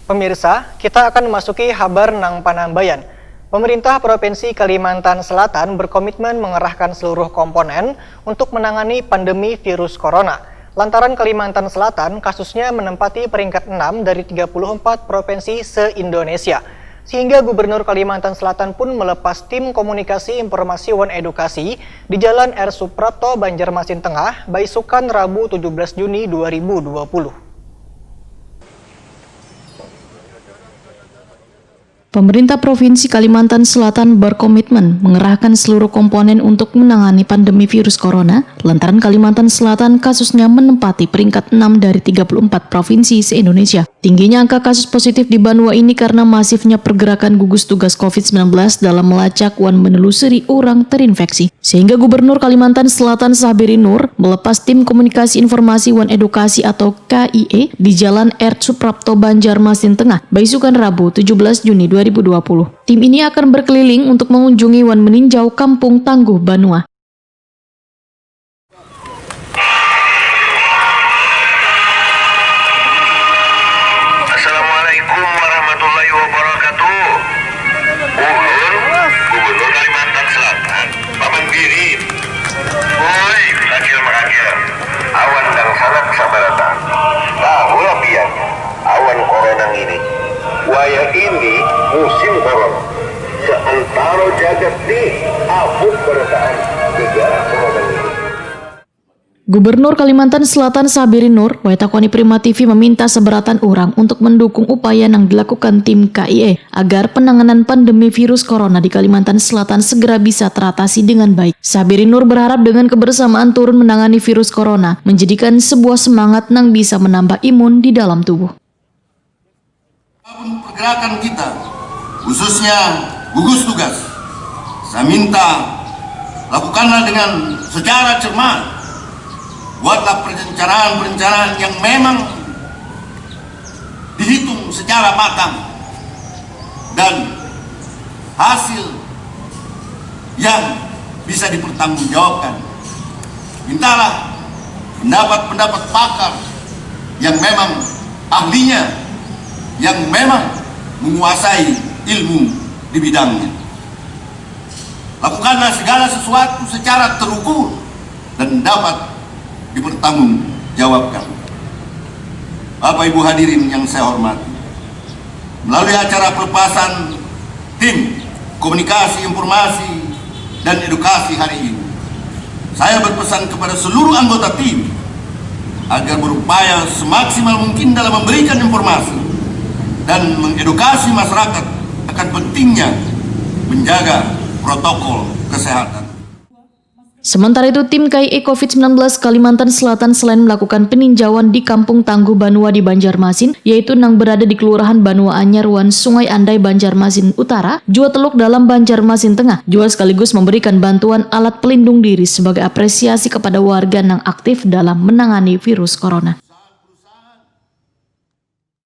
Pemirsa, kita akan memasuki kabar nang Panambayan. Pemerintah Provinsi Kalimantan Selatan berkomitmen mengerahkan seluruh komponen untuk menangani pandemi virus corona. Lantaran Kalimantan Selatan kasusnya menempati peringkat 6 dari 34 provinsi se-Indonesia. Sehingga Gubernur Kalimantan Selatan pun melepas tim komunikasi informasi One Edukasi di Jalan R. Suprapto, Banjarmasin Tengah, Baisukan, Rabu 17 Juni 2020. Pemerintah Provinsi Kalimantan Selatan berkomitmen mengerahkan seluruh komponen untuk menangani pandemi virus corona, lantaran Kalimantan Selatan kasusnya menempati peringkat 6 dari 34 provinsi se-Indonesia. Tingginya angka kasus positif di Banua ini karena masifnya pergerakan gugus tugas COVID-19 dalam melacak dan menelusuri orang terinfeksi. Sehingga Gubernur Kalimantan Selatan Sabiri Nur melepas tim komunikasi informasi One Edukasi atau KIE di Jalan R. Suprapto, Banjarmasin Tengah, Baisukan, Rabu 17 Juni 2020. Tim ini akan berkeliling untuk mengunjungi dan meninjau Kampung Tangguh Banua. Assalamualaikum warahmatullahi wabarakatuh. Gubernur Kalimantan Selatan, Paman Giri. Woi, rakil-merakil. Awan dan sangat sabarata. Tahu lapiannya, awan corona ini. Waya ini musim corona. Seantara jagat di abuk berdaan negara corona ini. Gubernur Kalimantan Selatan Sabiri Nur, Waitakoni Prima TV meminta seberatan orang untuk mendukung upaya yang dilakukan tim KIE agar penanganan pandemi virus corona di Kalimantan Selatan segera bisa teratasi dengan baik. Sabiri Nur berharap dengan kebersamaan turun menangani virus corona menjadikan sebuah semangat yang bisa menambah imun di dalam tubuh. Pergerakan kita, khususnya gugus tugas, saya minta lakukanlah dengan secara cermat. Buatlah perencanaan-perencanaan yang memang dihitung secara matang dan hasil yang bisa dipertanggungjawabkan. Mintalah pendapat-pendapat pakar yang memang ahlinya, yang memang menguasai ilmu di bidangnya. Lakukanlah segala sesuatu secara terukur dan dapat dipertanggungjawabkan. Bapak Ibu hadirin yang saya hormati, melalui acara pelepasan tim komunikasi, informasi, dan edukasi hari ini, saya berpesan kepada seluruh anggota tim agar berupaya semaksimal mungkin dalam memberikan informasi dan mengedukasi masyarakat akan pentingnya menjaga protokol kesehatan. Sementara itu, tim KIE COVID-19 Kalimantan Selatan selain melakukan peninjauan di Kampung Tangguh Banua di Banjarmasin, yaitu yang berada di Kelurahan Banua Anyar, Sungai Andai, Banjarmasin Utara, juga Teluk Dalam, Banjarmasin Tengah, juga sekaligus memberikan bantuan alat pelindung diri sebagai apresiasi kepada warga yang aktif dalam menangani virus corona.